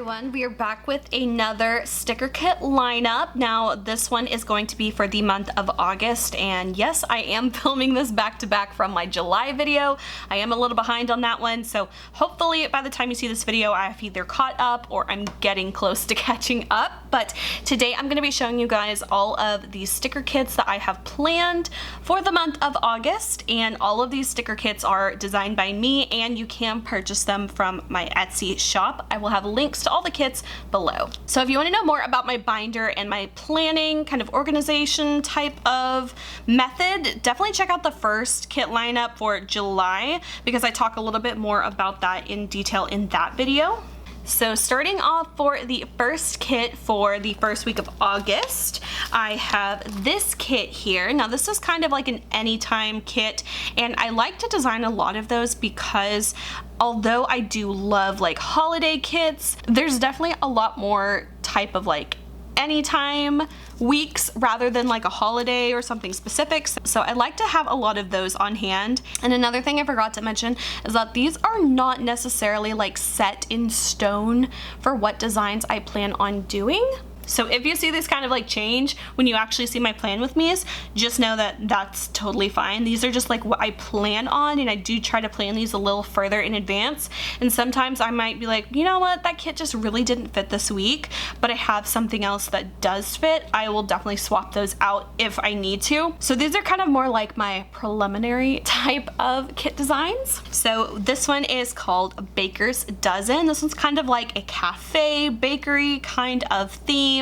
everyone, we are back with another sticker kit lineup. Now this one is going to be for the month of August, and yes, I am filming this back to back from my July video. I am a little behind on that one, so hopefully by the time you see this video I've either caught up or I'm getting close to catching up. But today I'm going to be showing you guys all of these sticker kits that I have planned for the month of August, and all of these sticker kits are designed by me and you can purchase them from my Etsy shop. I will have links to all the kits below. So if you want to know more about my binder and my planning kind of organization type of method, definitely check out the first kit lineup for July because I talk a little bit more about that in detail in that video. So starting off for the first kit for the first week of August, I have this kit here. Now this is kind of like an anytime kit, and I like to design a lot of those because although I do love like holiday kits, there's definitely a lot more type of like anytime weeks rather than like a holiday or something specific. So I like to have a lot of those on hand. And another thing I forgot to mention is that these are not necessarily like set in stone for what designs I plan on doing. So if you see this kind of like change when you actually see my plan with me, just know that that's totally fine. These are just like what I plan on, and I do try to plan these a little further in advance. And sometimes I might be like, you know what, that kit just really didn't fit this week, but I have something else that does fit. I will definitely swap those out if I need to. So these are kind of more like my preliminary type of kit designs. So this one is called Baker's Dozen. This one's kind of like a cafe bakery kind of theme.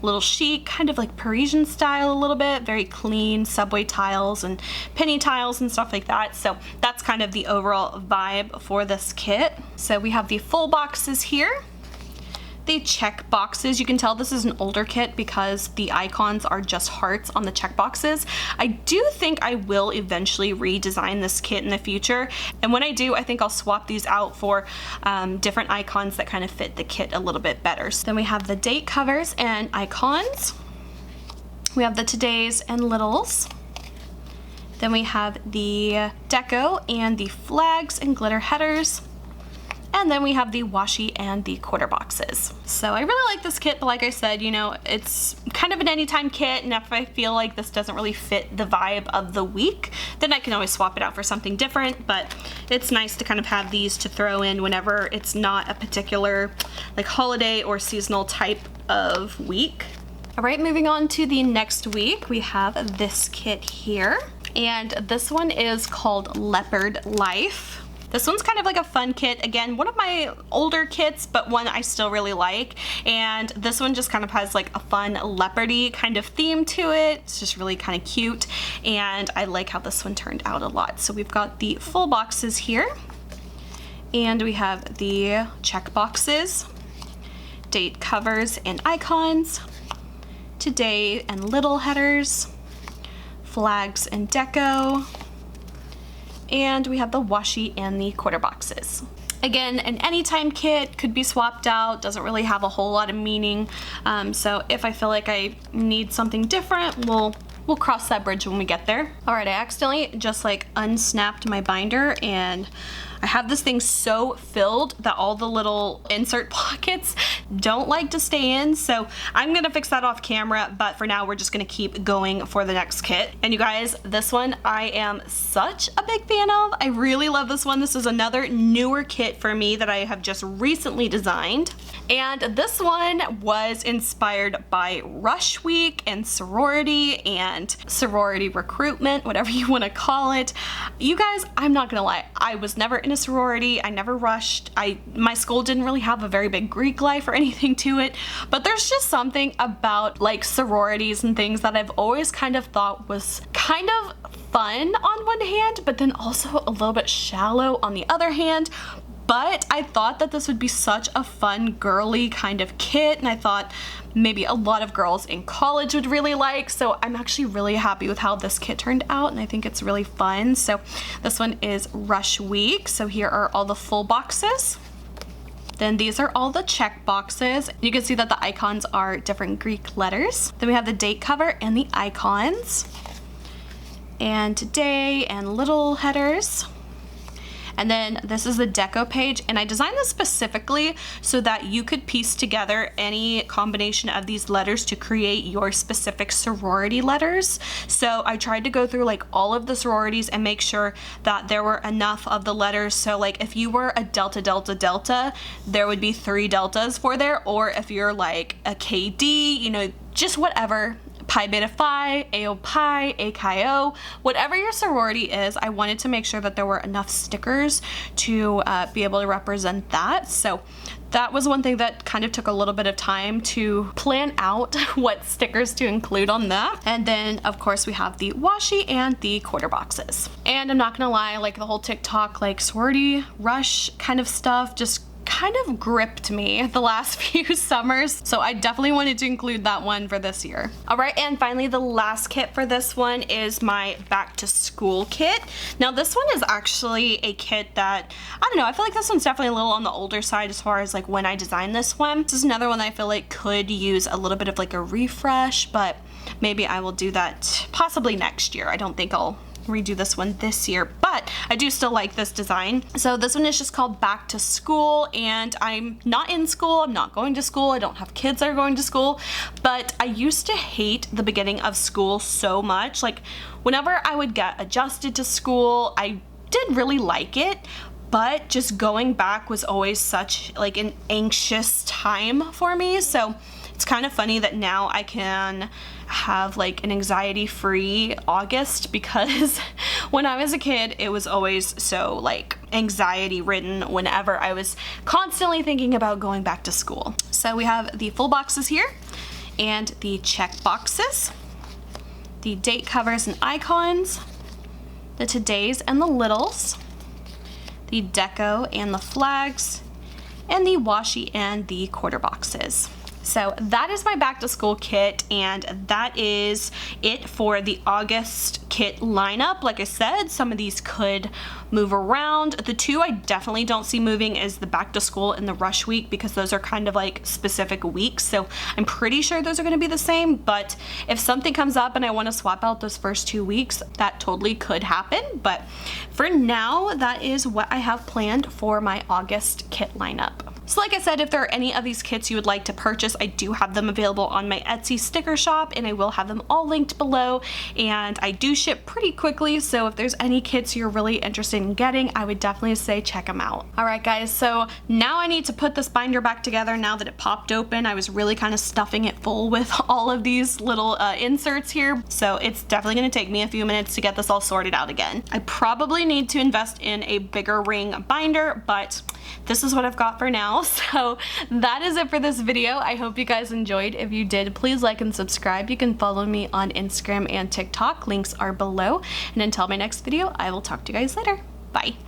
Little chic, kind of like Parisian style a little bit, very clean subway tiles and penny tiles and stuff like that. So that's kind of the overall vibe for this kit. So we have the full boxes here. The check boxes, you can tell this is an older kit because the icons are just hearts on the check boxes. I do think I will eventually redesign this kit in the future, and when I do, I think I'll swap these out for different icons that kind of fit the kit a little bit better. So then we have the date covers and icons. We have the todays and littles. Then we have the deco and the flags and glitter headers. And then we have the washi and the quarter boxes. So I really like this kit, but like I said, you know, it's kind of an anytime kit, and if I feel like this doesn't really fit the vibe of the week, then I can always swap it out for something different. But it's nice to kind of have these to throw in whenever it's not a particular like holiday or seasonal type of week. All right, moving on to the next week, we have this kit here, and this one is called Leopard Life. This one's kind of like a fun kit. Again, one of my older kits, but one I still really like. And this one just kind of has like a fun leopardy kind of theme to it. It's just really kind of cute. And I like how this one turned out a lot. So we've got the full boxes here. And we have the check boxes, date covers and icons, today and little headers, flags and deco, and we have the washi and the quarter boxes. Again, an anytime kit, could be swapped out, doesn't really have a whole lot of meaning. So if I feel like I need something different, we'll cross that bridge when we get there. All right, I accidentally just like unsnapped my binder, and I have this thing so filled that all the little insert pockets don't like to stay in, so I'm gonna fix that off camera, but for now we're just gonna keep going for the next kit. And you guys, this one I am such a big fan of. I really love this one. This is another newer kit for me that I have just recently designed. And this one was inspired by Rush Week and sorority and sorority recruitment, whatever you want to call it. You guys, I'm not gonna lie, I was never in a sorority. I never rushed. My school didn't really have a very big Greek life or anything to it, but there's just something about like sororities and things that I've always kind of thought was kind of fun on one hand, but then also a little bit shallow on the other hand. But I thought that this would be such a fun girly kind of kit, and I thought maybe a lot of girls in college would really like, so I'm actually really happy with how this kit turned out, and I think it's really fun. So this one is Rush Week. So here are all the full boxes. Then these are all the check boxes. You can see that the icons are different Greek letters. Then we have the date cover and the icons, and today and little headers. And then this is the deco page, and I designed this specifically so that you could piece together any combination of these letters to create your specific sorority letters. So I tried to go through like all of the sororities and make sure that there were enough of the letters. So like if you were a Delta Delta Delta, there would be 3 deltas for there, or if you're like a KD, you know, just whatever. Pi Beta Phi, AO Pi, AKO, whatever your sorority is, I wanted to make sure that there were enough stickers to be able to represent that. So that was one thing that kind of took a little bit of time to plan out what stickers to include on that. And then of course we have the washi and the quarter boxes. And I'm not gonna lie, like the whole TikTok like sorority rush kind of stuff just kind of gripped me the last few summers, so I definitely wanted to include that one for this year. All right, and finally the last kit for this one is my back to school kit. Now this one is actually a kit that, I don't know, I feel like this one's definitely a little on the older side as far as like when I designed this one. This is another one that I feel like could use a little bit of like a refresh, but maybe I will do that possibly next year. I don't think I'll redo this one this year, but I do still like this design. So this one is just called Back to School, and I'm not in school, I'm not going to school, I don't have kids that are going to school, but I used to hate the beginning of school so much. Like whenever I would get adjusted to school, I did really like it, but just going back was always such like an anxious time for me. So it's kind of funny that now I can have like an anxiety-free August, because when I was a kid it was always so like anxiety-ridden whenever I was constantly thinking about going back to school. So we have the full boxes here and the check boxes, the date covers and icons, the todays and the littles, the deco and the flags, and the washi and the quarter boxes. So that is my back to school kit, and that is it for the August kit lineup. Like I said, some of these could move around. The two I definitely don't see moving is the back to school and the rush week, because those are kind of like specific weeks. So I'm pretty sure those are going to be the same, but if something comes up and I want to swap out those first 2 weeks, that totally could happen. But for now, that is what I have planned for my August kit lineup. So like I said, if there are any of these kits you would like to purchase, I do have them available on my Etsy sticker shop, and I will have them all linked below, and I do ship pretty quickly, so if there's any kits you're really interested in getting, I would definitely say check them out. Alright guys, so now I need to put this binder back together now that it popped open. I was really kind of stuffing it full with all of these little inserts here, so it's definitely going to take me a few minutes to get this all sorted out again. I probably need to invest in a bigger ring binder, but this is what I've got for now. So that is it for this video. I hope you guys enjoyed. If you did, please like and subscribe. You can follow me on Instagram and TikTok. Links are below. And until my next video, I will talk to you guys later. Bye.